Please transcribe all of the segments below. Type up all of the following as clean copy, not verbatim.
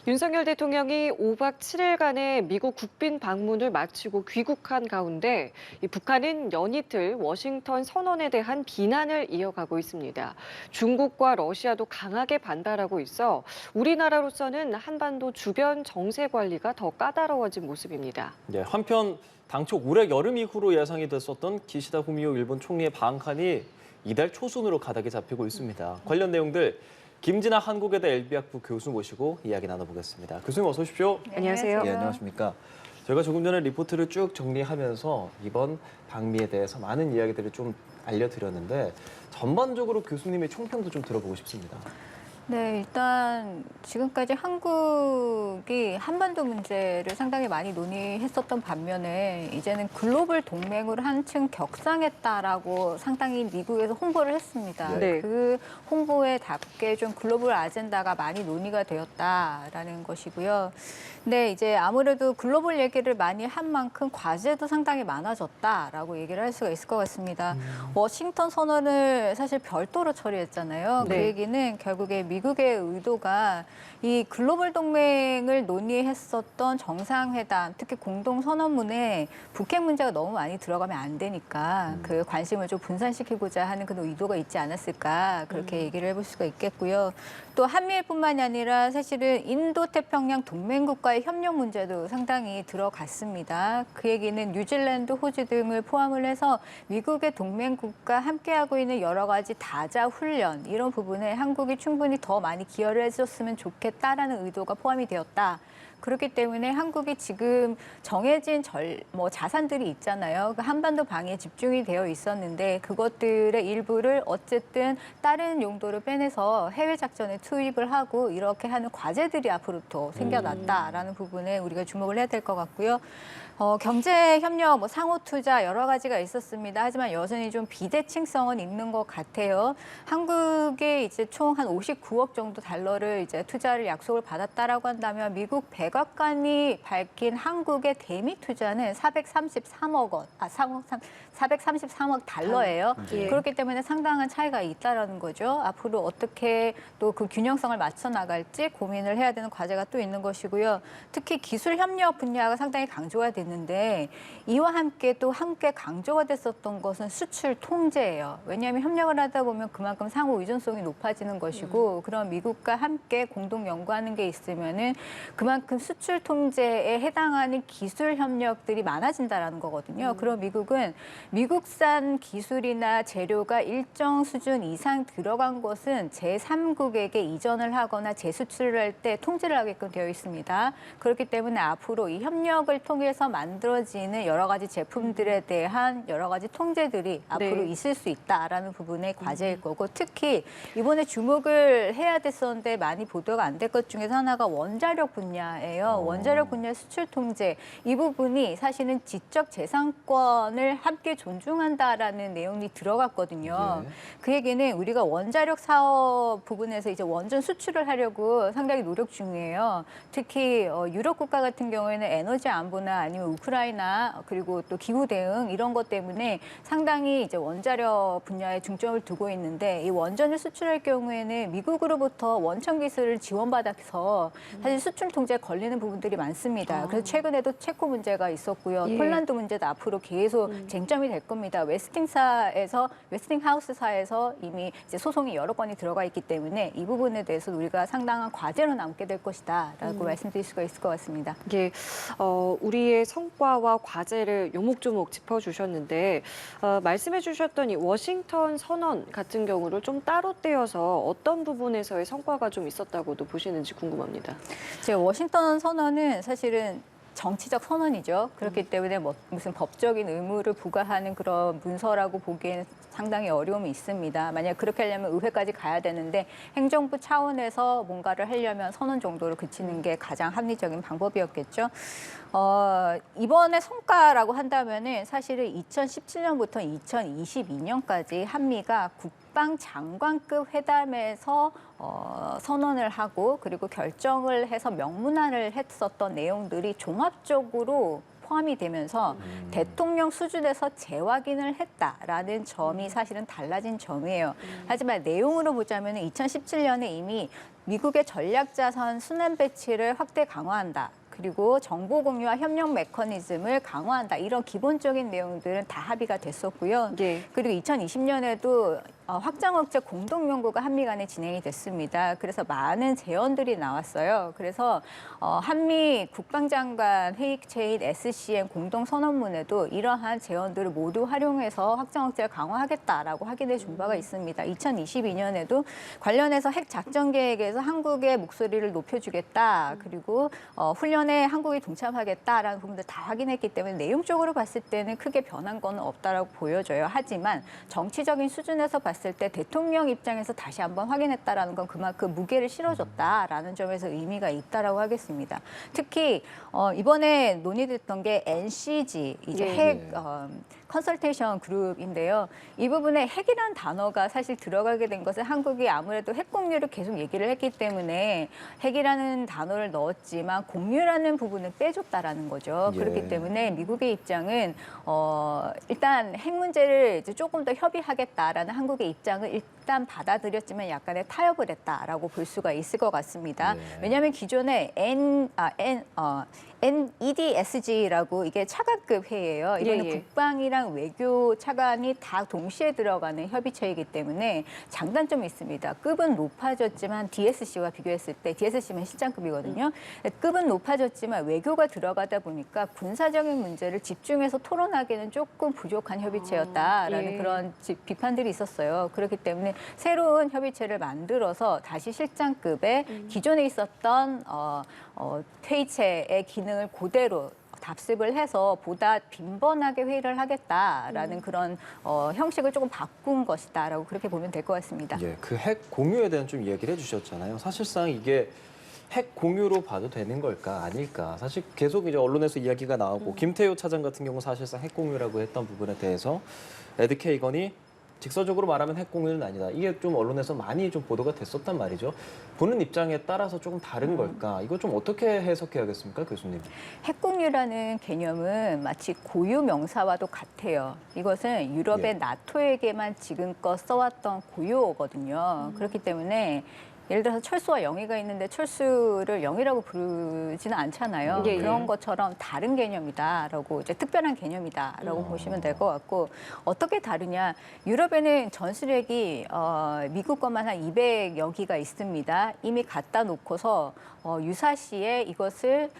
윤석열 대통령이 5박 7일간의 미국 국빈 방문을 마치고 귀국한 가운데 북한은 연이틀 워싱턴 선언에 대한 비난을 이어가고 있습니다. 중국과 러시아도 강하게 반발하고 있어 우리나라로서는 한반도 주변 정세 관리가 더 까다로워진 모습입니다. 네, 한편 당초 올해 여름 이후로 예상이 됐었던 기시다 후미오 일본 총리의 방한이 이달 초순으로 가닥이 잡히고 있습니다. 관련 내용들 김진아 한국외대 LB학부 교수 모시고 이야기 나눠보겠습니다. 교수님 어서 오십시오. 안녕하세요. 예, 안녕하십니까. 저희가 조금 전에 리포트를 쭉 정리하면서 이번 방미에 대해서 많은 이야기들을 좀 알려드렸는데 전반적으로 교수님의 총평도 좀 들어보고 싶습니다. 네, 일단 지금까지 한국이 한반도 문제를 상당히 많이 논의했었던 반면에 이제는 글로벌 동맹으로 한층 격상했다라고 상당히 미국에서 홍보를 했습니다. 네. 그 홍보에 답게 좀 글로벌 아젠다가 많이 논의가 되었다라는 것이고요. 근데 이제 아무래도 글로벌 얘기를 많이 한 만큼 과제도 상당히 많아졌다라고 얘기를 할 수가 있을 것 같습니다. 워싱턴 선언을 사실 별도로 처리했잖아요. 그 네. 얘기는 결국에 미국의 의도가 이 글로벌 동맹을 논의했었던 정상회담, 특히 공동선언문에 북핵 문제가 너무 많이 들어가면 안 되니까 그 관심을 좀 분산시키고자 하는 그런 의도가 있지 않았을까 그렇게 얘기를 해볼 수가 있겠고요. 또 한미일뿐만이 아니라 사실은 인도태평양 동맹국과의 협력 문제도 상당히 들어갔습니다. 그 얘기는 뉴질랜드, 호주 등을 포함을 해서 미국의 동맹국과 함께하고 있는 여러 가지 다자 훈련 이런 부분에 한국이 충분히 더 많이 기여를 해줬으면 좋겠다라는 의도가 포함이 되었다. 그렇기 때문에 한국이 지금 정해진 자산들이 있잖아요. 그 한반도 방위에 집중이 되어 있었는데 그것들의 일부를 어쨌든 다른 용도로 빼내서 해외 작전에 투입을 하고 이렇게 하는 과제들이 앞으로 더 생겨났다라는 부분에 우리가 주목을 해야 될 것 같고요. 경제 협력, 상호 투자 여러 가지가 있었습니다. 하지만 여전히 좀 비대칭성은 있는 것 같아요. 한국에 이제 총 한 59억 정도 달러를 이제 투자를 약속을 받았다라고 한다면 미국 백악관이 밝힌 한국의 대미 투자는 433억 원, 433억 달러예요. 예. 그렇기 때문에 상당한 차이가 있다라는 거죠. 앞으로 어떻게 또 그 균형성을 맞춰 나갈지 고민을 해야 되는 과제가 또 있는 것이고요. 특히 기술 협력 분야가 상당히 강조가 됐는데 이와 함께 또 함께 강조가 됐었던 것은 수출 통제예요. 왜냐하면 협력을 하다 보면 그만큼 상호 의존성이 높아지는 것이고 그런 미국과 함께 공동 연구하는 게 있으면은 그만큼 수출 통제에 해당하는 기술 협력들이 많아진다라는 거거든요. 그럼 미국은 미국산 기술이나 재료가 일정 수준 이상 들어간 것은 제3국에게 이전을 하거나 재수출을 할 때 통제를 하게끔 되어 있습니다. 그렇기 때문에 앞으로 이 협력을 통해서 만들어지는 여러 가지 제품들에 대한 여러 가지 통제들이 앞으로 있을 수 있다라는 부분의 과제일 거고 특히 이번에 주목을 해야 됐었는데 많이 보도가 안 될 것 중에서 하나가 원자력 분야예요. 원자력 분야 수출 통제 이 부분이 사실은 지적 재산권을 함께 존중한다라는 내용이 들어갔거든요. 그 얘기는 우리가 원자력 사업 부분에서 이제 원전 수출을 하려고 상당히 노력 중이에요. 특히 유럽 국가 같은 경우에는 에너지 안보나 아니면 우크라이나 그리고 또 기후 대응 이런 것 때문에 상당히 이제 원자력 분야에 중점을 두고 있는데 이 원전을 수출할 경우에는 미국으로부터 원천 기술을 지원받아서 사실 수출 통제에 걸리는 부분들이 많습니다. 그래서 최근에도 체코 문제가 있었고요. 예. 폴란드 문제도 앞으로 계속 쟁점이 될 겁니다. 웨스팅하우스사에서 이미 이제 소송이 여러 건이 들어가 있기 때문에 이 부분에 대해서 우리가 상당한 과제로 남게 될 것이다라고 말씀드릴 수가 있을 것 같습니다. 이게 우리의 성과와 과제를 요목조목 짚어주셨는데 말씀해주셨던 이 워싱턴 선언 같은 경우를 좀 따로 떼어서 어떤 부분에서의 성과가 좀 있었다고도 보시는지 궁금합니다. 제 워싱턴 선언은 사실은 정치적 선언이죠. 그렇기 때문에 무슨 법적인 의무를 부과하는 그런 문서라고 보기에는 상당히 어려움이 있습니다. 만약 그렇게 하려면 의회까지 가야 되는데 행정부 차원에서 뭔가를 하려면 선언 정도로 그치는 게 가장 합리적인 방법이었겠죠. 이번에 성과라고 한다면은 사실은 2017년부터 2022년까지 한미가 국방장관급 회담에서 선언을 하고 그리고 결정을 해서 명문화를 했었던 내용들이 종합적으로 포함이 되면서 대통령 수준에서 재확인을 했다라는 점이 사실은 달라진 점이에요. 하지만 내용으로 보자면 2017년에 이미 미국의 전략자산 순환 배치를 확대 강화한다. 그리고 정보 공유와 협력 메커니즘을 강화한다. 이런 기본적인 내용들은 다 합의가 됐었고요. 예. 그리고 2020년에도 확장 억제 공동 연구가 한미 간에 진행이 됐습니다. 그래서 많은 제언들이 나왔어요. 그래서 한미 국방장관 회의체인 SCM 공동 선언문에도 이러한 제언들을 모두 활용해서 확장 억제를 강화하겠다라고 확인해 준 바가 있습니다. 2022년에도 관련해서 핵 작전 계획에서 한국의 목소리를 높여주겠다. 그리고 훈련에 한국이 동참하겠다라는 부분들 다 확인했기 때문에 내용적으로 봤을 때는 크게 변한 건 없다라고 보여져요. 하지만 정치적인 수준에서 봤을 때 대통령 입장에서 다시 한번 확인했다라는 건 그만큼 무게를 실어줬다라는 점에서 의미가 있다라고 하겠습니다. 특히 이번에 논의됐던 게 NCG 이제 예. 핵 컨설테이션 그룹인데요. 이 부분에 핵이라는 단어가 사실 들어가게 된 것은 한국이 아무래도 핵 공유를 계속 얘기를 했기 때문에 핵이라는 단어를 넣었지만 공유라는 부분을 빼줬다라는 거죠. 예. 그렇기 때문에 미국의 입장은 일단 핵 문제를 이제 조금 더 협의하겠다라는 한국의 입장을 일단 받아들였지만 약간의 타협을 했다라고 볼 수가 있을 것 같습니다. 예. 왜냐하면 기존에 NEDSG라고 이게 차관급 회의예요. 이거는 예. 국방이랑 외교 차관이 다 동시에 들어가는 협의체이기 때문에 장단점이 있습니다. 급은 높아졌지만 DSC와 비교했을 때 DSC면 실장급이거든요. 급은 높아졌지만 외교가 들어가다 보니까 군사적인 문제를 집중해서 토론하기는 조금 부족한 협의체였다라는 예. 그런 비판들이 있었어요. 그렇기 때문에 새로운 협의체를 만들어서 다시 실장급의 기존에 있었던 회의체의 기능을 그대로 답습을 해서 보다 빈번하게 회의를 하겠다라는 그런 형식을 조금 바꾼 것이다라고 그렇게 보면 될 것 같습니다. 예, 그 핵 공유에 대한 좀 이야기를 해주셨잖아요. 사실상 이게 핵 공유로 봐도 되는 걸까 아닐까. 사실 계속 이제 언론에서 이야기가 나오고 김태효 차장 같은 경우 사실상 핵 공유라고 했던 부분에 대해서 에드 케이건이 직설적으로 말하면 핵 공유는 아니다. 이게 좀 언론에서 많이 좀 보도가 됐었단 말이죠. 보는 입장에 따라서 조금 다른 걸까? 이거 좀 어떻게 해석해야겠습니까, 교수님? 핵공유라는 개념은 마치 고유 명사와도 같아요. 이것은 유럽의 예. 나토에게만 지금껏 써왔던 고유어거든요. 그렇기 때문에 예를 들어서 철수와 영희가 있는데 철수를 영희라고 부르지는 않잖아요. 예, 예. 그런 것처럼 다른 개념이다라고 이제 특별한 개념이다라고 보시면 될 것 같고 어떻게 다르냐? 유럽에는 전술핵이 미국 것만 한 200여 기가 있습니다. 이미 갖다 놓고서 유사시에 이것을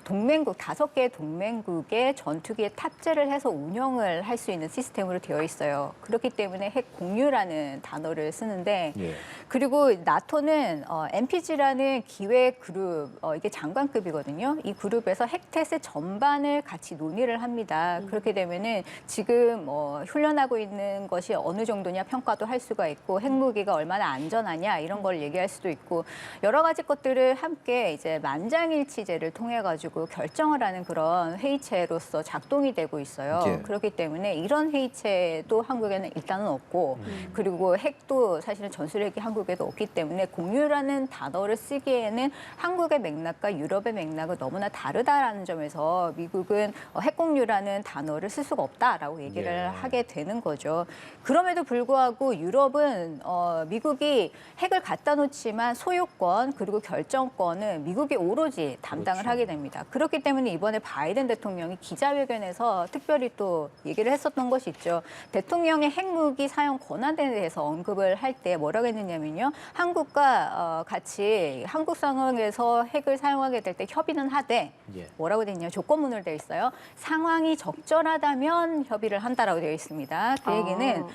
동맹국 5개의 동맹국의 전투기에 탑재를 해서 운영을 할 수 있는 시스템으로 되어 있어요. 그렇기 때문에 핵 공유라는 단어를 쓰는데 예. 그리고 나토는 MPG라는 기획 그룹, 이게 장관급이거든요. 이 그룹에서 핵태세 전반을 같이 논의를 합니다. 그렇게 되면은 지금 훈련하고 있는 것이 어느 정도냐 평가도 할 수가 있고 핵무기가 얼마나 안전하냐 이런 걸 얘기할 수도 있고 여러 가지 것들을 함께 이제 만장일치제를 통해 가지고 결정을 하는 그런 회의체로서 작동이 되고 있어요. 예. 그렇기 때문에 이런 회의체도 한국에는 일단은 없고 그리고 핵도 사실은 전술핵이 한국에도 없기 때문에 공유라는 단어를 쓰기에는 한국의 맥락과 유럽의 맥락은 너무나 다르다라는 점에서 미국은 핵공유라는 단어를 쓸 수가 없다라고 얘기를 예. 하게 되는 거죠. 그럼에도 불구하고 유럽은 미국이 핵을 갖다 놓지만 소유권 그리고 결정권은 미국이 오로지 담당을 그렇죠. 하게 됩니다. 그렇기 때문에 이번에 바이든 대통령이 기자회견에서 특별히 또 얘기를 했었던 것이 있죠. 대통령의 핵무기 사용 권한에 대해서 언급을 할 때 뭐라고 했느냐면요. 한국과 같이 한국 상황에서 핵을 사용하게 될 때 협의는 하되 예. 뭐라고 돼 있냐 조건문으로 되어 있어요. 상황이 적절하다면 협의를 한다라고 되어 있습니다. 그 얘기는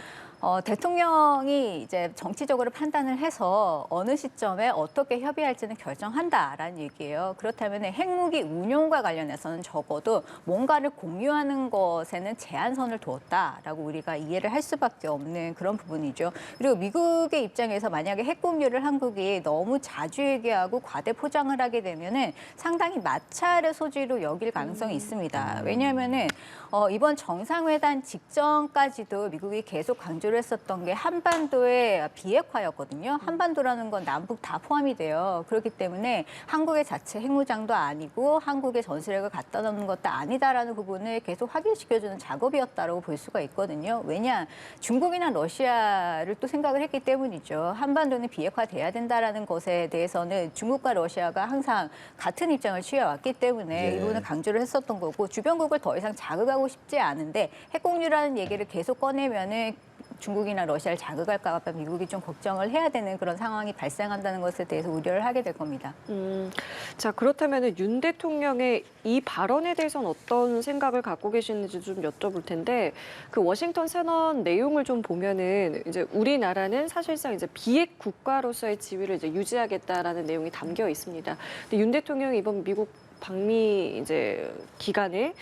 대통령이 이제 정치적으로 판단을 해서 어느 시점에 어떻게 협의할지는 결정한다라는 얘기예요. 그렇다면 핵무기 운용과 관련해서는 적어도 뭔가를 공유하는 것에는 제한선을 두었다라고 우리가 이해를 할 수밖에 없는 그런 부분이죠. 그리고 미국의 입장에서 만약에 핵 공유를 한국이 너무 자주 얘기하고 과대 포장을 하게 되면은 상당히 마찰의 소지로 여길 가능성이 있습니다. 왜냐하면은 이번 정상회담 직전까지도 미국이 계속 강조를 강조를 했었던 게 한반도의 비핵화였거든요. 한반도라는 건 남북 다 포함이 돼요. 그렇기 때문에 한국의 자체 핵무장도 아니고 한국의 전술핵을 갖다 놓는 것도 아니다라는 부분을 계속 확인시켜주는 작업이었다고 볼 수가 있거든요. 왜냐? 중국이나 러시아를 또 생각을 했기 때문이죠. 한반도는 비핵화돼야 된다라는 것에 대해서는 중국과 러시아가 항상 같은 입장을 취해왔기 때문에 예. 이 부분을 강조를 했었던 거고 주변국을 더 이상 자극하고 싶지 않은데 핵공유라는 얘기를 계속 꺼내면은 중국이나 러시아를 자극할까 봐 미국이 좀 걱정을 해야 되는 그런 상황이 발생한다는 것에 대해서 우려를 하게 될 겁니다. 자, 그렇다면 윤 대통령의 이 발언에 대해서는 어떤 생각을 갖고 계시는지 좀 여쭤볼 텐데, 그 워싱턴 선언 내용을 좀 보면은 이제 우리나라는 사실상 이제 비핵 국가로서의 지위를 이제 유지하겠다라는 내용이 담겨 있습니다. 근데 윤 대통령이 이번 미국 방미 이제 기간에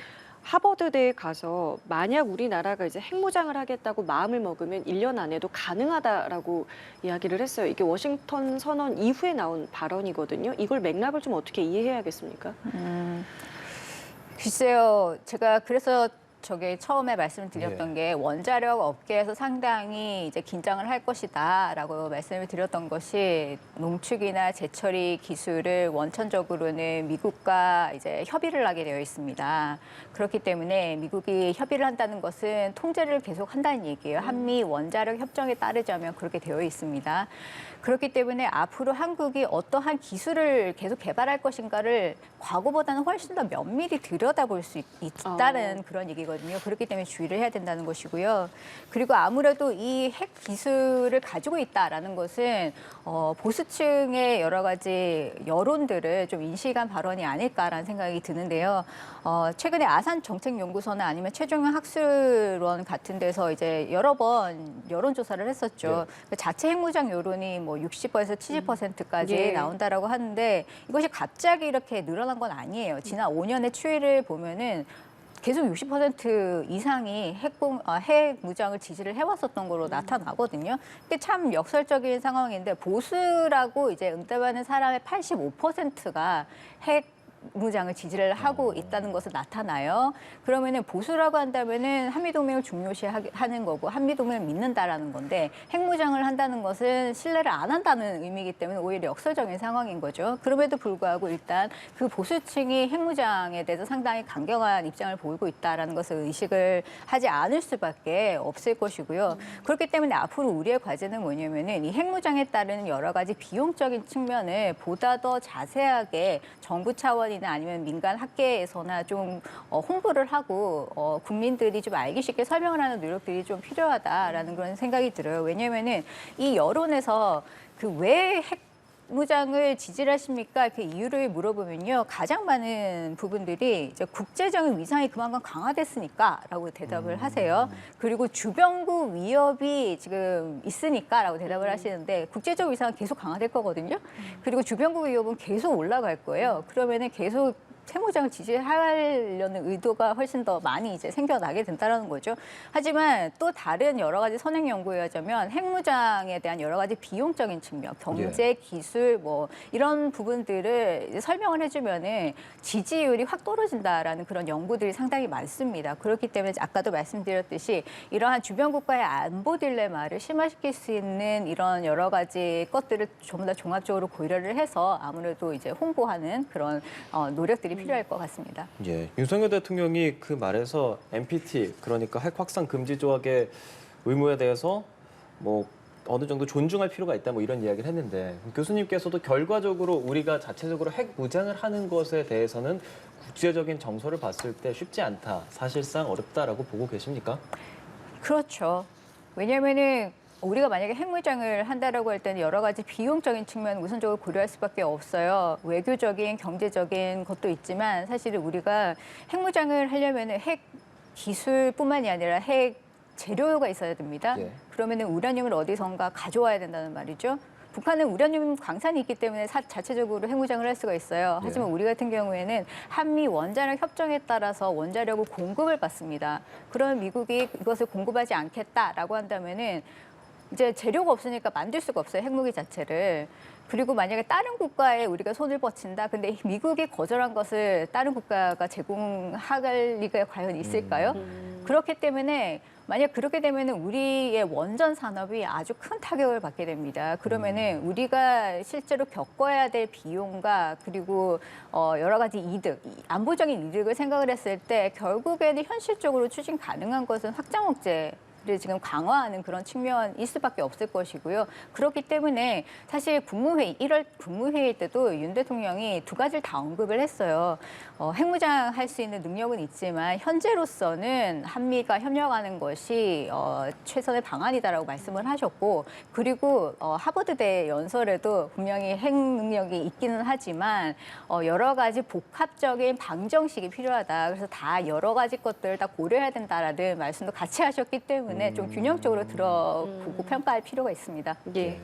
하버드대에 가서 만약 우리나라가 이제 핵무장을 하겠다고 마음을 먹으면 1년 안에도 가능하다라고 이야기를 했어요. 이게 워싱턴 선언 이후에 나온 발언이거든요. 이걸 맥락을 좀 어떻게 이해해야겠습니까? 글쎄요, 제가 그래서 저게 처음에 말씀드렸던 게 원자력 업계에서 상당히 이제 긴장을 할 것이다라고 말씀을 드렸던 것이 농축이나 재처리 기술을 원천적으로는 미국과 이제 협의를 하게 되어 있습니다. 그렇기 때문에 미국이 협의를 한다는 것은 통제를 계속 한다는 얘기예요. 한미 원자력 협정에 따르자면 그렇게 되어 있습니다. 그렇기 때문에 앞으로 한국이 어떠한 기술을 계속 개발할 것인가를 과거보다는 훨씬 더 면밀히 들여다볼 수 있다는 그런 얘기거든요. 그렇기 때문에 주의를 해야 된다는 것이고요. 그리고 아무래도 이 핵 기술을 가지고 있다라는 것은 보수층의 여러 가지 여론들을 좀 인식한 발언이 아닐까라는 생각이 드는데요. 최근에 아산정책연구소나 아니면 최종현 학술원 같은 데서 이제 여러 번 여론조사를 했었죠. 그 자체 핵무장 여론이 뭐 60%에서 70%까지 예. 나온다라고 하는데 이것이 갑자기 이렇게 늘어난 건 아니에요. 지난 5년의 추이를 보면은 계속 60% 이상이 핵 무장을 지지를 해왔었던 걸로 나타나거든요. 이게 참 역설적인 상황인데 보수라고 이제 응답하는 사람의 85%가 핵 무장을 지지를 하고 있다는 것을 나타나요. 그러면은 보수라고 한다면은 한미동맹을 중요시하는 거고 한미동맹을 믿는다라는 건데 핵무장을 한다는 것은 신뢰를 안 한다는 의미이기 때문에 오히려 역설적인 상황인 거죠. 그럼에도 불구하고 일단 그 보수층이 핵무장에 대해서 상당히 강경한 입장을 보이고 있다라는 것을 의식을 하지 않을 수밖에 없을 것이고요. 그렇기 때문에 앞으로 우리의 과제는 뭐냐면은 이 핵무장에 따르는 여러 가지 비용적인 측면을 보다 더 자세하게 정부 차원 이나 아니면 민간 학계에서나 좀 홍보를 하고 국민들이 좀 알기 쉽게 설명을 하는 노력들이 좀 필요하다라는 그런 생각이 들어요. 왜냐하면은 이 여론에서 그 왜 핵무장을 지지를 하십니까? 그 이유를 물어보면요. 가장 많은 부분들이 이제 국제적인 위상이 그만큼 강화됐으니까라고 대답을 하세요. 그리고 주변국 위협이 지금 있으니까라고 대답을 하시는데 국제적 위상은 계속 강화될 거거든요. 그리고 주변국 위협은 계속 올라갈 거예요. 그러면은 계속 핵무장을 지지하려는 의도가 훨씬 더 많이 이제 생겨나게 된다는 거죠. 하지만 또 다른 여러 가지 선행 연구에 의하자면 핵무장에 대한 여러 가지 비용적인 측면, 경제, 기술 뭐 이런 부분들을 이제 설명을 해주면은 지지율이 확 떨어진다라는 그런 연구들이 상당히 많습니다. 그렇기 때문에 아까도 말씀드렸듯이 이러한 주변국가의 안보 딜레마를 심화시킬 수 있는 이런 여러 가지 것들을 좀 더 종합적으로 고려를 해서 아무래도 이제 홍보하는 그런 노력들이 필요할 것 같습니다. 예, 윤석열 대통령이 그 말에서 NPT 그러니까 핵 확산 금지 조약의 의무에 대해서 뭐 어느 정도 존중할 필요가 있다 뭐 이런 이야기를 했는데 교수님께서도 결과적으로 우리가 자체적으로 핵 무장을 하는 것에 대해서는 국제적인 정서를 봤을 때 쉽지 않다, 사실상 어렵다라고 보고 계십니까? 그렇죠. 왜냐하면은 우리가 만약에 핵무장을 한다라고 할 때는 여러 가지 비용적인 측면을 우선적으로 고려할 수밖에 없어요. 외교적인, 경제적인 것도 있지만 사실은 우리가 핵무장을 하려면은 핵 기술뿐만이 아니라 핵 재료가 있어야 됩니다. 예. 그러면은 우라늄을 어디선가 가져와야 된다는 말이죠. 북한은 우라늄 광산이 있기 때문에 자체적으로 핵무장을 할 수가 있어요. 하지만 우리 같은 경우에는 한미 원자력 협정에 따라서 원자력을 공급을 받습니다. 그러면 미국이 이것을 공급하지 않겠다라고 한다면은 이제 재료가 없으니까 만들 수가 없어요, 핵무기 자체를. 그리고 만약에 다른 국가에 우리가 손을 뻗친다. 근데 미국이 거절한 것을 다른 국가가 제공할 리가 과연 있을까요? 그렇기 때문에 만약 그렇게 되면 우리의 원전 산업이 아주 큰 타격을 받게 됩니다. 그러면은 우리가 실제로 겪어야 될 비용과 그리고 여러 가지 이득, 안보적인 이득을 생각을 했을 때 결국에는 현실적으로 추진 가능한 것은 확장 억제. 를 지금 강화하는 그런 측면일 수밖에 없을 것이고요. 그렇기 때문에 사실 국무회의, 1월 국무회의 때도 윤 대통령이 두 가지를 다 언급을 했어요. 핵무장할 수 있는 능력은 있지만 현재로서는 한미가 협력하는 것이 최선의 방안이다라고 말씀을 하셨고, 그리고 하버드대 연설에도 분명히 핵 능력이 있기는 하지만 여러 가지 복합적인 방정식이 필요하다. 그래서 다 여러 가지 것들을 다 고려해야 된다라는 말씀도 같이 하셨기 때문에 좀 균형적으로 들어보고 평가할 필요가 있습니다. 예.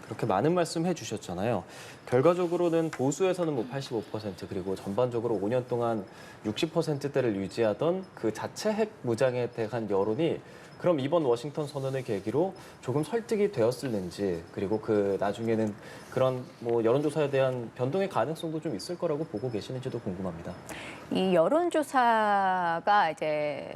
그렇게 많은 말씀 해주셨잖아요. 결과적으로는 보수에서는 뭐 85% 그리고 전반적으로 5년 동안 60%대를 유지하던 그 자체 핵 무장에 대한 여론이 그럼 이번 워싱턴 선언의 계기로 조금 설득이 되었을는지, 그리고 그 나중에는 그런 뭐 여론조사에 대한 변동의 가능성도 좀 있을 거라고 보고 계시는지도 궁금합니다. 이 여론조사가 이제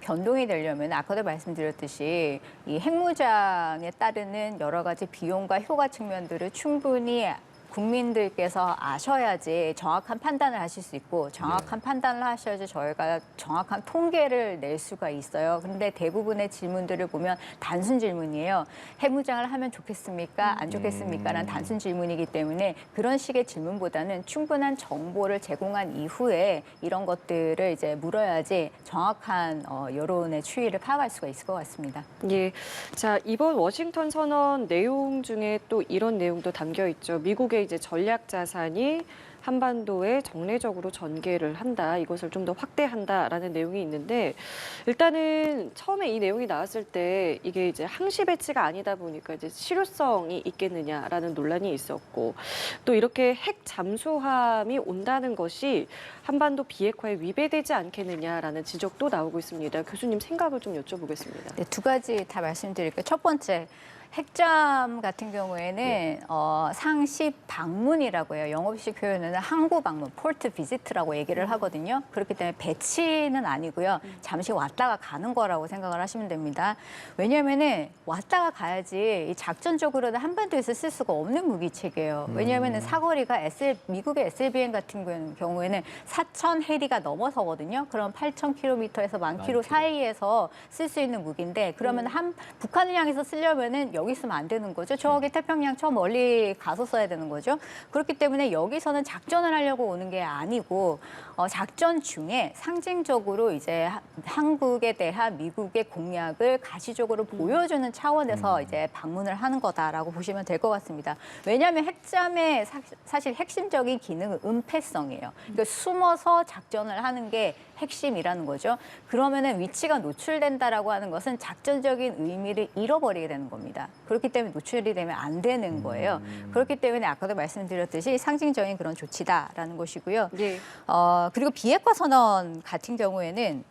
변동이 되려면 아까도 말씀드렸듯이 이 핵무장에 따르는 여러 가지 비용과 효과 측면들을 충분히 국민들께서 아셔야지 정확한 판단을 하실 수 있고, 정확한 판단을 하셔야지 저희가 정확한 통계를 낼 수가 있어요. 그런데 대부분의 질문들을 보면 단순 질문이에요. 핵무장을 하면 좋겠습니까? 안 좋겠습니까? 라는 단순 질문이기 때문에 그런 식의 질문보다는 충분한 정보를 제공한 이후에 이런 것들을 이제 물어야지 정확한 여론의 추이를 파악할 수가 있을 것 같습니다. 예. 자, 이번 워싱턴 선언 내용 중에 또 이런 내용도 담겨 있죠. 미국의 이제 전략 자산이 한반도에 정례적으로 전개를 한다. 이것을 좀 더 확대한다라는 내용이 있는데, 일단은 처음에 이 내용이 나왔을 때 이게 이제 항시 배치가 아니다 보니까 이제 실효성이 있겠느냐라는 논란이 있었고, 또 이렇게 핵 잠수함이 온다는 것이 한반도 비핵화에 위배되지 않겠느냐라는 지적도 나오고 있습니다. 교수님 생각을 좀 여쭤보겠습니다. 네, 두 가지 다 말씀드릴게요. 첫 번째, 핵잠 같은 경우에는 상시 방문이라고 해요. 영어식 표현은 항구 방문, 포트 비지트라고 얘기를 하거든요. 그렇기 때문에 배치는 아니고요. 잠시 왔다가 가는 거라고 생각을 하시면 됩니다. 왜냐하면은 왔다가 가야지 이 작전적으로는 한반도에서 쓸 수가 없는 무기체계예요. 왜냐하면은 사거리가 미국의 SLBM 같은 경우에는 4,000 해리가 넘어서거든요. 그럼 8,000km에서 10,000km 사이에서 쓸 수 있는 무기인데, 그러면 북한을 향해서 쓰려면은 여기 있으면 안 되는 거죠. 저기 태평양 저 멀리 가서 써야 되는 거죠. 그렇기 때문에 여기서는 작전을 하려고 오는 게 아니고 작전 중에 상징적으로 이제 한국에 대한 미국의 공약을 가시적으로 보여주는 차원에서 이제 방문을 하는 거다라고 보시면 될 것 같습니다. 왜냐하면 핵잠의 사실 핵심적인 기능은 은폐성이에요. 그러니까 숨어서 작전을 하는 게 핵심이라는 거죠. 그러면은 위치가 노출된다라고 하는 것은 작전적인 의미를 잃어버리게 되는 겁니다. 그렇기 때문에 노출이 되면 안 되는 거예요. 그렇기 때문에 아까도 말씀드렸듯이 상징적인 그런 조치다라는 것이고요. 예. 그리고 비핵화 선언 같은 경우에는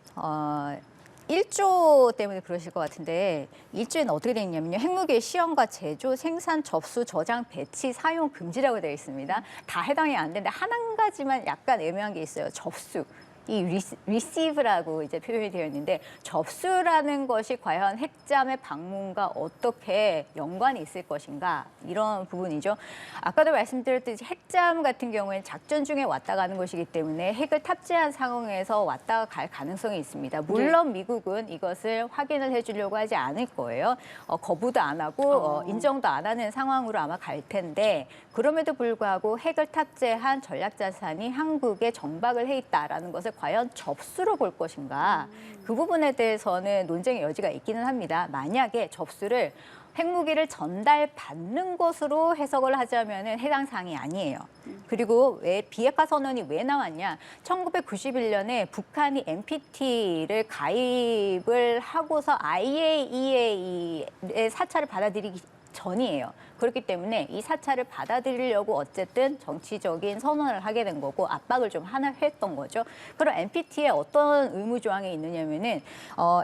1조 때문에 그러실 것 같은데, 1조에는 어떻게 되어 있냐면요. 핵무기의 시험과 제조, 생산, 접수, 저장, 배치, 사용 금지라고 되어 있습니다. 다 해당이 안 되는데 한 가지만 약간 애매한 게 있어요. 접수. 이 receive라고 이제 표현이 되어 있는데, 접수라는 것이 과연 핵잠의 방문과 어떻게 연관이 있을 것인가, 이런 부분이죠. 아까도 말씀드렸듯이 핵잠 같은 경우에는 작전 중에 왔다 가는 것이기 때문에 핵을 탑재한 상황에서 왔다 갈 가능성이 있습니다. 물론 미국은 이것을 확인을 해주려고 하지 않을 거예요. 거부도 안 하고 인정도 안 하는 상황으로 아마 갈 텐데, 그럼에도 불구하고 핵을 탑재한 전략자산이 한국에 정박을 해 있다라는 것을 과연 접수로 볼 것인가, 그 부분에 대해서는 논쟁의 여지가 있기는 합니다. 만약에 접수를 핵무기를 전달받는 것으로 해석을 하자면은 해당 사항이 아니에요. 그리고 왜 비핵화 선언이 왜 나왔냐? 1991년에 북한이 NPT를 가입을 하고서 IAEA의 사찰을 받아들이기 전이에요. 그렇기 때문에 이 사찰을 받아들이려고 어쨌든 정치적인 선언을 하게 된 거고 압박을 좀 하나 했던 거죠. 그럼 NPT에 어떤 의무 조항이 있느냐면은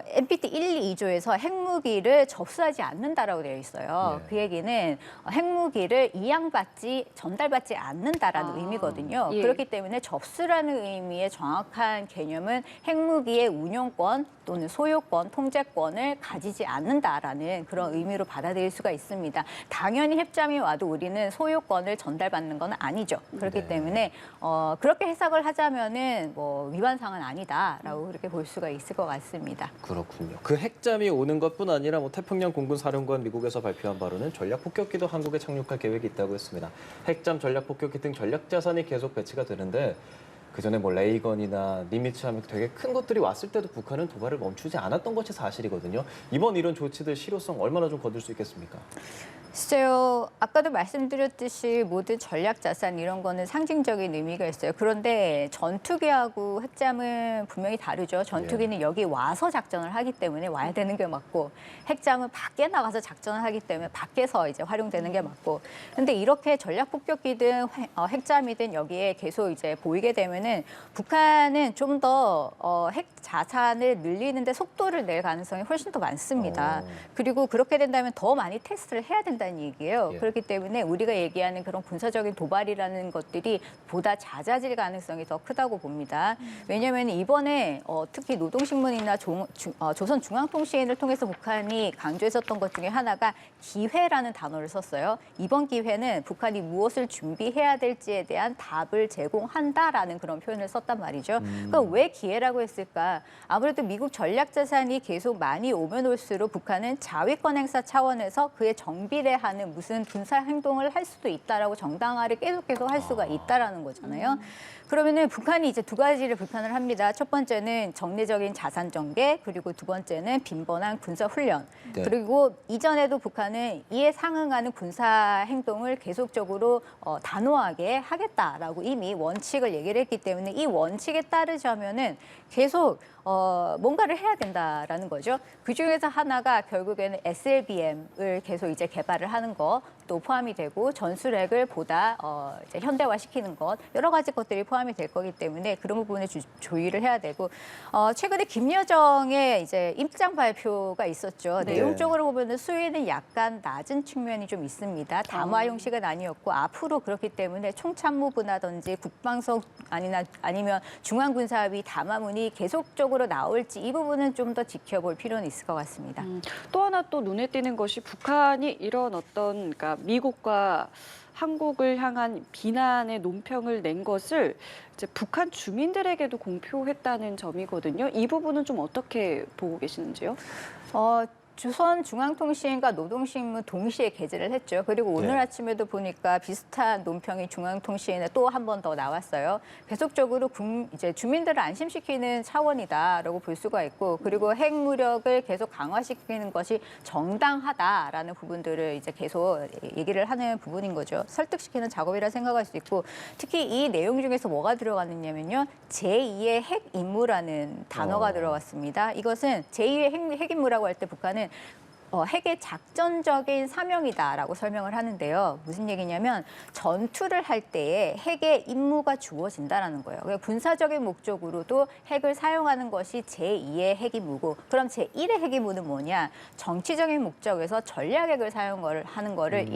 NPT 1, 2조에서 핵무기를 접수하지 않는다라고 되어 있어요. 예. 그 얘기는 핵무기를 전달받지 않는다라는 아, 의미거든요. 예. 그렇기 때문에 접수라는 의미의 정확한 개념은 핵무기의 운용권 또는 소유권, 통제권을 가지지 않는다라는 그런 의미로 받아들일 수가 있습니다. 당연히 핵잠이 와도 우리는 소유권을 전달받는 건 아니죠. 그렇기 네. 때문에 그렇게 해석을 하자면은 뭐 위반상은 아니다라고 그렇게 볼 수가 있을 것 같습니다. 그렇군요. 그 핵잠이 오는 것뿐 아니라 뭐 태평양 공군 사령관 미국에서 발표한 바로는 전략 폭격기도 한국에 착륙할 계획이 있다고 했습니다. 핵잠, 전략 폭격기 등 전략 자산이 계속 배치가 되는데 그 전에 뭐 레이건이나 니미츠 하면 되게 큰 것들이 왔을 때도 북한은 도발을 멈추지 않았던 것이 사실이거든요. 이번 이런 조치들 실효성 얼마나 좀 거둘 수 있겠습니까? 글쎄요, 아까도 말씀드렸듯이 모든 전략 자산 이런 거는 상징적인 의미가 있어요. 그런데 전투기하고 핵잠은 분명히 다르죠. 전투기는 여기 와서 작전을 하기 때문에 와야 되는 게 맞고, 핵잠은 밖에 나가서 작전을 하기 때문에 밖에서 이제 활용되는 게 맞고. 근데 이렇게 전략 폭격기든 핵잠이든 여기에 계속 이제 보이게 되면은 북한은 좀 더 핵 자산을 늘리는데 속도를 낼 가능성이 훨씬 더 많습니다. 그리고 그렇게 된다면 더 많이 테스트를 해야 된다는 얘기예요. 예. 그렇기 때문에 우리가 얘기하는 그런 군사적인 도발이라는 것들이 보다 잦아질 가능성이 더 크다고 봅니다. 왜냐하면 이번에 특히 노동신문이나 조선중앙통신을 통해서 북한이 강조했었던 것 중에 하나가 기회라는 단어를 썼어요. 이번 기회는 북한이 무엇을 준비해야 될지에 대한 답을 제공한다라는 그런 표현을 썼단 말이죠. 그러니까 왜 기회라고 했을까? 아무래도 미국 전략자산이 계속 많이 오면 올수록 북한은 자위권 행사 차원에서 그의 정비례하는 무슨 군사 행동을 할 수도 있다라고 정당화를 계속해서 할 수가 있다라는 거잖아요. 그러면은 북한이 이제 두 가지를 불편을 합니다. 첫 번째는 정례적인 자산 전개, 그리고 두 번째는 빈번한 군사 훈련. 네. 그리고 이전에도 북한은 이에 상응하는 군사 행동을 계속적으로 단호하게 하겠다라고 이미 원칙을 얘기를 했기 때문에 이 원칙에 따르자면은 계속 뭔가를 해야 된다라는 거죠. 그 중에서 하나가 결국에는 SLBM을 계속 이제 개발을 하는 것도 포함이 되고 전술핵을 보다 이제 현대화시키는 것 여러 가지 것들이 포함이 될 거기 때문에 그런 부분에 조율을 해야 되고 최근에 김여정의 이제 입장 발표가 있었죠. 네. 내용적으로 보면은 수위는 약간 낮은 측면이 좀 있습니다. 담화 형식은 아니었고 앞으로 그렇기 때문에 총참모부라든지 국방성 아니면 중앙군사위 담화문이 계속적으로 나올지 이 부분은 좀 더 지켜볼 필요는 있을 것 같습니다. 또 하나 또 눈에 띄는 것이 북한이 이런 그러니까 미국과 한국을 향한 비난의 논평을 낸 것을 이제 북한 주민들에게도 공표했다는 점이거든요. 이 부분은 좀 어떻게 보고 계시는지요? 조선중앙통신과 노동신문 동시에 게재를 했죠. 그리고 오늘 네. 아침에도 보니까 비슷한 논평이 중앙통신에 또 한 번 더 나왔어요. 계속적으로 이제 주민들을 안심시키는 차원이다라고 볼 수가 있고, 그리고 핵무력을 계속 강화시키는 것이 정당하다라는 부분들을 이제 계속 얘기를 하는 부분인 거죠. 설득시키는 작업이라 생각할 수 있고, 특히 이 내용 중에서 뭐가 들어갔느냐면요, 제2의 핵 임무라는 단어가 들어갔습니다. 이것은 제2의 핵 임무라고 할 때 북한은 핵의 작전적인 사명이다라고 설명을 하는데요. 무슨 얘기냐면 전투를 할 때에 핵의 임무가 주어진다라는 거예요. 그러니까 군사적인 목적으로도 핵을 사용하는 것이 제2의 핵임무고, 그럼 제1의 핵임무는 뭐냐? 정치적인 목적에서 전략핵을 사용하는 거를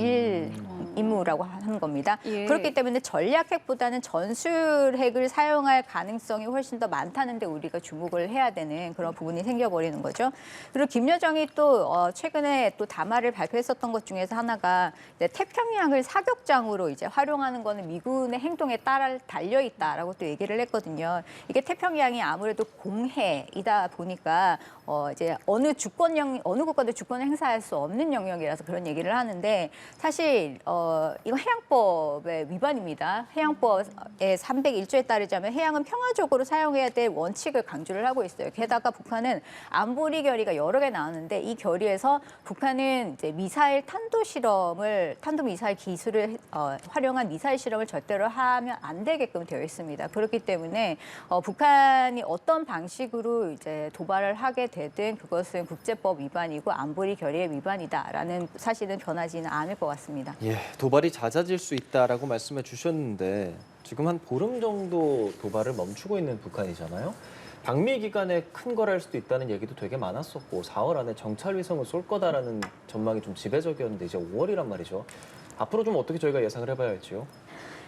임무라고 하는 겁니다. 예. 그렇기 때문에 전략핵보다는 전술핵을 사용할 가능성이 훨씬 더 많다는 데 우리가 주목을 해야 되는 그런 부분이 생겨버리는 거죠. 그리고 김여정이 또 최근에 또 담화를 발표했었던 것 중에서 하나가 이제 태평양을 사격장으로 이제 활용하는 거는 미군의 행동에 따라 달려 있다라고 또 얘기를 했거든요. 이게 태평양이 아무래도 공해이다 보니까 이제 어느 국가도 주권을 행사할 수 없는 영역이라서 그런 얘기를 하는데, 사실 이거 해양법의 위반입니다. 해양법의 301조에 따르자면 해양은 평화적으로 사용해야 될 원칙을 강조를 하고 있어요. 게다가 북한은 안보리 결의가 여러 개 나오는데 이 결의에서 북한은 이제 미사일 탄도 미사일 기술을 활용한 미사일 실험을 절대로 하면 안 되게끔 되어 있습니다. 그렇기 때문에 북한이 어떤 방식으로 이제 도발을 하게 되든 그것은 국제법 위반이고 안보리 결의의 위반이다라는 사실은 변하지는 않을 것 같습니다. 예, 도발이 잦아질 수 있다라고 말씀해 주셨는데 지금 한 보름 정도 도발을 멈추고 있는 북한이잖아요. 방미 기간에 큰 걸 할 수도 있다는 얘기도 되게 많았었고 4월 안에 정찰 위성을 쏠 거다라는 전망이 좀 지배적이었는데 이제 5월이란 말이죠. 앞으로 좀 어떻게 저희가 예상을 해봐야 할지요?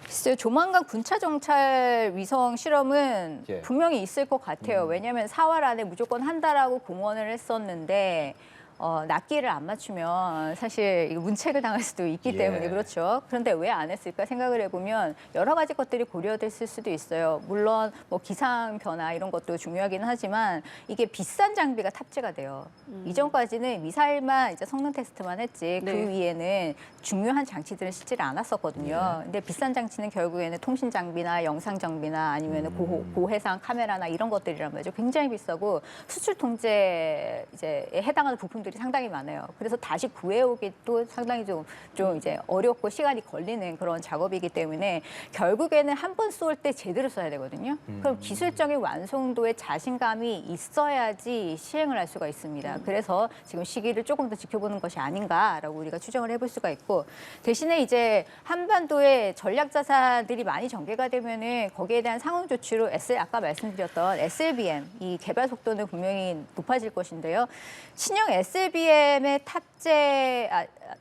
글쎄요, 조만간 군차 정찰 위성 실험은 예. 분명히 있을 것 같아요. 왜냐하면 4월 안에 무조건 한다라고 공언을 했었는데 낱개를 안 맞추면 사실 이거 문책을 당할 수도 있기 예. 때문에 그렇죠. 그런데 왜 안 했을까 생각을 해보면 여러 가지 것들이 고려됐을 수도 있어요. 물론 뭐 기상 변화 이런 것도 중요하긴 하지만 이게 비싼 장비가 탑재가 돼요. 이전까지는 미사일만 이제 성능 테스트만 했지 네. 그 위에는 중요한 장치들은 실제로 않았었거든요. 근데 비싼 장치는 결국에는 통신 장비나 영상 장비나 아니면 고해상 카메라나 이런 것들이란 말이죠. 굉장히 비싸고 수출 통제 이제 해당하는 부품들이 상당히 많아요. 그래서 다시 구해오기 또 상당히 좀 이제 어렵고 시간이 걸리는 그런 작업이기 때문에 결국에는 한 번 쏠 때 제대로 써야 되거든요. 그럼 기술적인 완성도에 자신감이 있어야지 시행을 할 수가 있습니다. 그래서 지금 시기를 조금 더 지켜보는 것이 아닌가라고 우리가 추정을 해볼 수가 있고 대신에 이제 한반도에 전략 자산들이 많이 전개가 되면은 거기에 대한 상응 조치로 아까 말씀드렸던 SLBM 이 개발 속도는 분명히 높아질 것인데요. 신형 SLBM의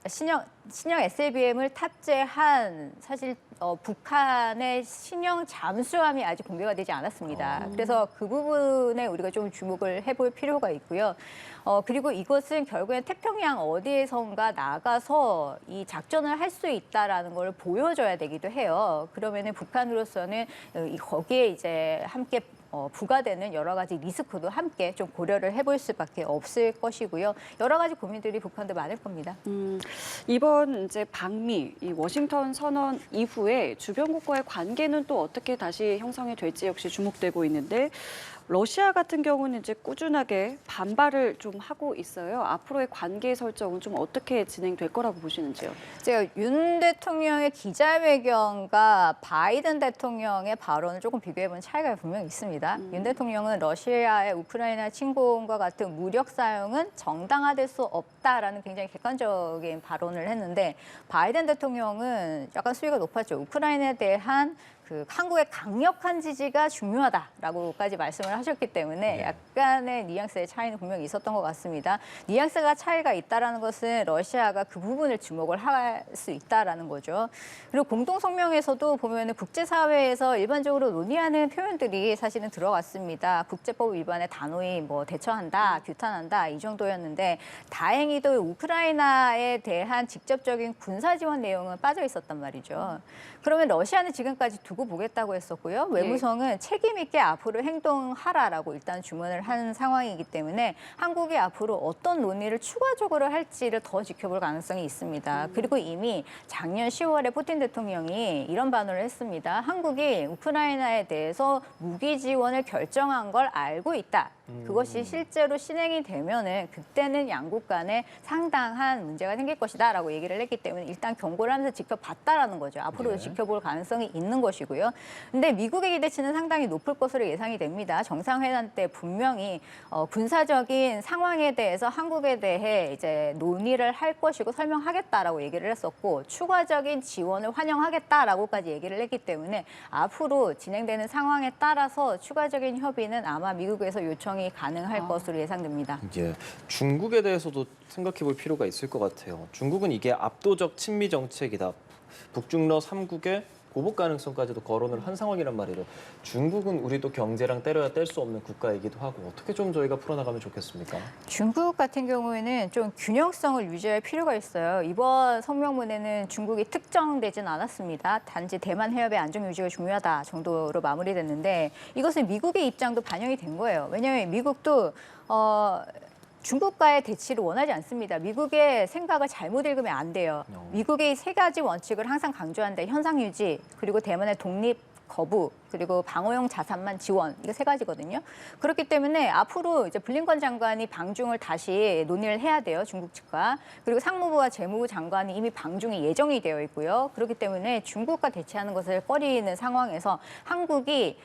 신형 SLBM을 탑재한 사실 북한의 신형 잠수함이 아직 공개가 되지 않았습니다. 그래서 그 부분에 우리가 좀 주목을 해볼 필요가 있고요. 그리고 이것은 결국엔 태평양 어디에선가 나가서 이 작전을 할 수 있다라는 걸 보여줘야 되기도 해요. 그러면은 북한으로서는 거기에 이제 함께 부과되는 여러 가지 리스크도 함께 좀 고려를 해볼 수밖에 없을 것이고요. 여러 가지 고민들이 북한도 많을 겁니다. 이번 이제 방미, 이 워싱턴 선언 이후에 주변국과의 관계는 또 어떻게 다시 형성이 될지 역시 주목되고 있는데 러시아 같은 경우는 이제 꾸준하게 반발을 좀 하고 있어요. 앞으로의 관계 설정은 좀 어떻게 진행될 거라고 보시는지요? 제가 윤 대통령의 기자회견과 바이든 대통령의 발언을 조금 비교해본 차이가 분명히 있습니다. 윤 대통령은 러시아의 우크라이나 침공과 같은 무력 사용은 정당화될 수 없다라는 굉장히 객관적인 발언을 했는데 바이든 대통령은 약간 수위가 높았죠. 우크라이나에 대한 한국의 강력한 지지가 중요하다라고까지 말씀을 하셨기 때문에 약간의 뉘앙스의 차이는 분명히 있었던 것 같습니다. 뉘앙스가 차이가 있다라는 것은 러시아가 그 부분을 주목을 할 수 있다라는 거죠. 그리고 공동 성명에서도 보면은 국제사회에서 일반적으로 논의하는 표현들이 사실은 들어갔습니다. 국제법 위반에 단호히 뭐 대처한다, 규탄한다 이 정도였는데 다행히도 우크라이나에 대한 직접적인 군사 지원 내용은 빠져 있었단 말이죠. 그러면 러시아는 지금까지 두고 보겠다고 했었고요. 외무성은 책임 있게 앞으로 행동하라라고 일단 주문을 한 상황이기 때문에 한국이 앞으로 어떤 논의를 추가적으로 할지를 더 지켜볼 가능성이 있습니다. 그리고 이미 작년 10월에 푸틴 대통령이 이런 반응을 했습니다. 한국이 우크라이나에 대해서 무기 지원을 결정한 걸 알고 있다. 그것이 실제로 실행이 되면은 그때는 양국 간에 상당한 문제가 생길 것이다라고 얘기를 했기 때문에 일단 경고를 하면서 지켜봤다라는 거죠. 앞으로도 지켜볼 가능성이 있는 것이고요. 근데 미국의 기대치는 상당히 높을 것으로 예상이 됩니다. 정상회담 때 분명히 군사적인 상황에 대해서 한국에 대해 이제 논의를 할 것이고 설명하겠다라고 얘기를 했었고 추가적인 지원을 환영하겠다라고까지 얘기를 했기 때문에 앞으로 진행되는 상황에 따라서 추가적인 협의는 아마 미국에서 요청이 가능할 것으로 예상됩니다. 예, 중국에 대해서도 생각해 볼 필요가 있을 것 같아요. 중국은 이게 압도적 친미 정책이다. 북중러 3국의 보복 가능성까지도 거론을 한 상황이란 말이에요. 중국은 우리도 경제랑 때려야 뗄 수 없는 국가이기도 하고 어떻게 좀 저희가 풀어나가면 좋겠습니까? 중국 같은 경우에는 좀 균형성을 유지할 필요가 있어요. 이번 성명문에는 중국이 특정되진 않았습니다. 단지 대만 해협의 안정 유지가 중요하다 정도로 마무리됐는데 이것은 미국의 입장도 반영이 된 거예요. 왜냐하면 미국도 중국과의 대치를 원하지 않습니다. 미국의 생각을 잘못 읽으면 안 돼요. 미국의 세 가지 원칙을 항상 강조한다. 현상 유지, 그리고 대만의 독립 거부, 그리고 방어용 자산만 지원, 이거 세 가지거든요. 그렇기 때문에 앞으로 이제 블링컨 장관이 방중을 다시 논의를 해야 돼요, 중국 측과. 그리고 상무부와 재무부 장관이 이미 방중이 예정이 되어 있고요. 그렇기 때문에 중국과 대치하는 것을 꺼리는 상황에서 한국이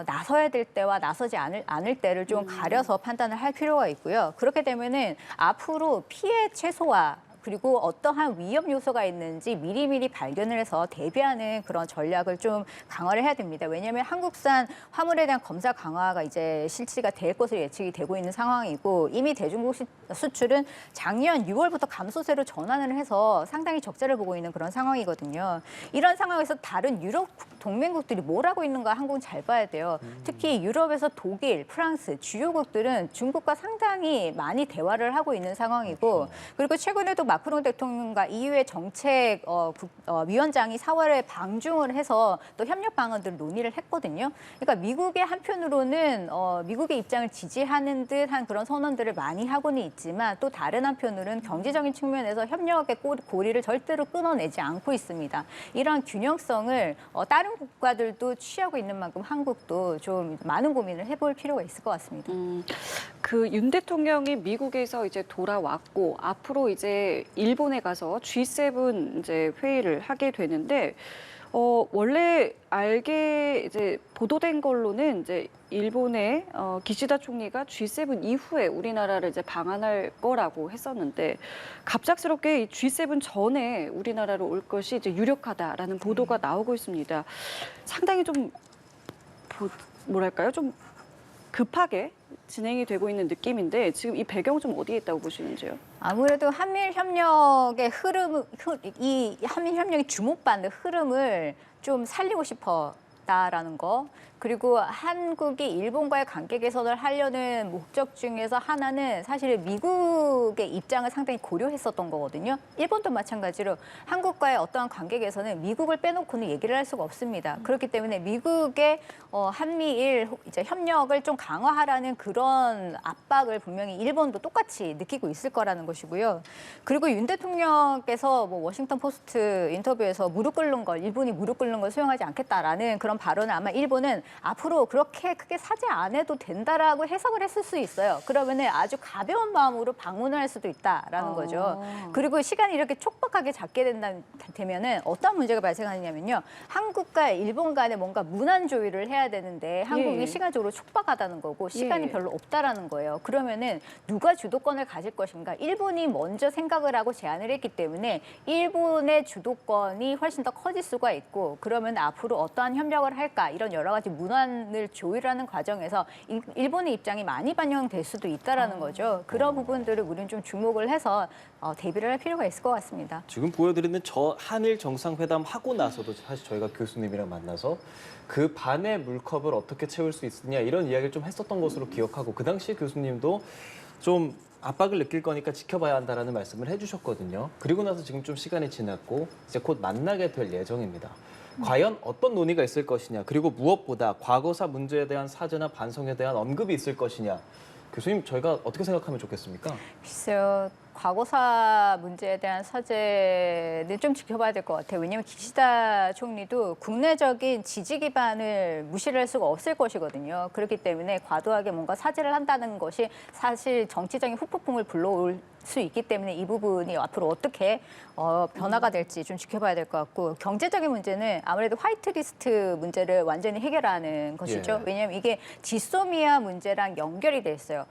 나서야 될 때와 나서지 않을 때를 좀 가려서 판단을 할 필요가 있고요. 그렇게 되면은 앞으로 피해 최소화, 그리고 어떠한 위험 요소가 있는지 미리미리 발견을 해서 대비하는 그런 전략을 좀 강화를 해야 됩니다. 왜냐하면 한국산 화물에 대한 검사 강화가 이제 실시가 될 것으로 예측이 되고 있는 상황이고, 이미 대중국 수출은 작년 6월부터 감소세로 전환을 해서 상당히 적자를 보고 있는 그런 상황이거든요. 이런 상황에서 다른 유럽 동맹국들이 뭘 하고 있는가 한국은 잘 봐야 돼요. 특히 유럽에서 독일, 프랑스, 주요국들은 중국과 상당히 많이 대화를 하고 있는 상황이고, 그리고 최근에도 마크롱 대통령과 EU의 정책 위원장이 4월에 방중을 해서 또 협력 방안들을 논의를 했거든요. 그러니까 미국의 한편으로는 미국의 입장을 지지하는 듯한 그런 선언들을 많이 하고는 있지만, 또 다른 한편으로는 경제적인 측면에서 협력의 고리를 절대로 끊어내지 않고 있습니다. 이런 균형성을 다른 국가들도 취하고 있는 만큼 한국도 좀 많은 고민을 해볼 필요가 있을 것 같습니다. 그 윤 대통령이 미국에서 이제 돌아왔고 앞으로 이제 일본에 가서 G7 이제 회의를 하게 되는데 원래 알게 이제 보도된 걸로는 이제 일본의 기시다 총리가 G7 이후에 우리나라를 이제 방한할 거라고 했었는데 갑작스럽게 이 G7 전에 우리나라로 올 것이 이제 유력하다라는 보도가 나오고 있습니다. 상당히 좀 뭐랄까요? 좀 급하게 진행이 되고 있는 느낌인데 지금 이 배경 좀 어디에 있다고 보시는지요? 아무래도 한미일 협력의 이 한미일 협력이 주목받는 흐름을 좀 살리고 싶었다라는 거. 그리고 한국이 일본과의 관계 개선을 하려는 목적 중에서 하나는 사실 미국의 입장을 상당히 고려했었던 거거든요. 일본도 마찬가지로 한국과의 어떠한 관계 개선은 미국을 빼놓고는 얘기를 할 수가 없습니다. 그렇기 때문에 미국의 한미일 이제 협력을 좀 강화하라는 그런 압박을 분명히 일본도 똑같이 느끼고 있을 거라는 것이고요. 그리고 윤 대통령께서 뭐 워싱턴 포스트 인터뷰에서 일본이 무릎 꿇는 걸 수용하지 않겠다라는 그런 발언을 아마 일본은 앞으로 그렇게 크게 사지 안 해도 된다라고 해석을 했을 수 있어요. 그러면은 아주 가벼운 마음으로 방문을 할 수도 있다라는 거죠. 그리고 시간이 이렇게 촉박하게 잡게 되면은 어떤 문제가 발생하냐면요. 한국과 일본 간에 뭔가 문안 조율을 해야 되는데 한국이 예. 시간적으로 촉박하다는 거고 시간이 예. 별로 없다라는 거예요. 그러면은 누가 주도권을 가질 것인가? 일본이 먼저 생각을 하고 제안을 했기 때문에 일본의 주도권이 훨씬 더 커질 수가 있고, 그러면 앞으로 어떠한 협력을 할까? 이런 여러 가지 문안을 조율하는 과정에서 일본의 입장이 많이 반영될 수도 있다라는 거죠. 그런 부분들을 우리는 좀 주목을 해서 대비를 할 필요가 있을 것 같습니다. 지금 보여드리는 저 한일 정상회담 하고 나서도 사실 저희가 교수님이랑 만나서 그 반의 물컵을 어떻게 채울 수 있느냐 이런 이야기를 좀 했었던 것으로 기억하고, 그 당시 교수님도 좀 압박을 느낄 거니까 지켜봐야 한다라는 말씀을 해주셨거든요. 그리고 나서 지금 좀 시간이 지났고 이제 곧 만나게 될 예정입니다. 과연 어떤 논의가 있을 것이냐, 그리고 무엇보다 과거사 문제에 대한 사죄나 반성에 대한 언급이 있을 것이냐, 교수님 저희가 어떻게 생각하면 좋겠습니까? 글쎄요. 과거사 문제에 대한 사죄는 좀 지켜봐야 될 것 같아요. 왜냐하면 기시다 총리도 국내적인 지지 기반을 무시를 할 수가 없을 것이거든요. 그렇기 때문에 과도하게 뭔가 사죄를 한다는 것이 사실 정치적인 후폭풍을 불러올 수 있기 때문에 이 부분이 앞으로 어떻게 변화가 될지 좀 지켜봐야 될 것 같고, 경제적인 문제는 아무래도 화이트리스트 문제를 완전히 해결하는 것이죠. 예. 왜냐하면 이게 지소미아 문제랑 연결이 돼 있어요.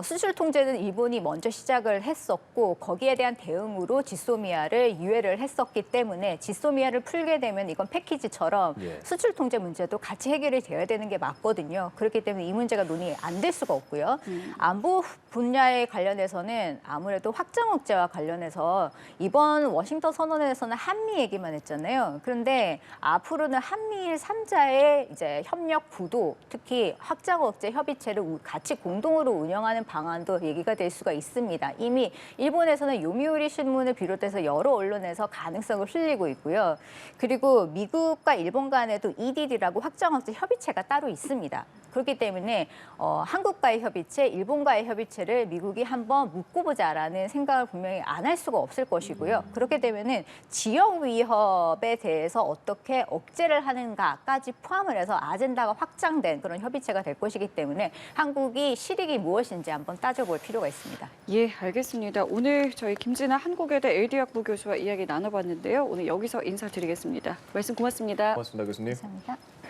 수출 통제는 일본이 먼저 시작을 했었고 거기에 대한 대응으로 지소미아를 유예를 했었기 때문에 지소미아를 풀게 되면 이건 패키지처럼 수출 통제 문제도 같이 해결이 되어야 되는 게 맞거든요. 그렇기 때문에 이 문제가 논의 안 될 수가 없고요. 안보 분야에 관련해서는 아무래도 확장 억제와 관련해서 이번 워싱턴 선언에서는 한미 얘기만 했잖아요. 그런데 앞으로는 한미일 3자의 이제 협력 구도, 특히 확장 억제 협의체를 같이 공동으로 운영하는 조정하는 방안도 얘기가 될 수가 있습니다. 이미 일본에서는 요미우리 신문을 비롯해서 여러 언론에서 가능성을 흘리고 있고요. 그리고 미국과 일본 간에도 EDD라고 확정학제 협의체가 따로 있습니다. 그렇기 때문에 한국과의 협의체, 일본과의 협의체를 미국이 한번 묶어보자라는 생각을 분명히 안 할 수가 없을 것이고요. 그렇게 되면은 지역 위협에 대해서 어떻게 억제를 하는가까지 포함을 해서 아젠다가 확장된 그런 협의체가 될 것이기 때문에 한국이 실익이 무엇인지 한번 따져볼 필요가 있습니다. 예, 알겠습니다. 오늘 저희 김진아 한국외대 LD학부 교수와 이야기 나눠봤는데요. 오늘 여기서 인사드리겠습니다. 말씀 고맙습니다. 고맙습니다, 교수님. 감사합니다.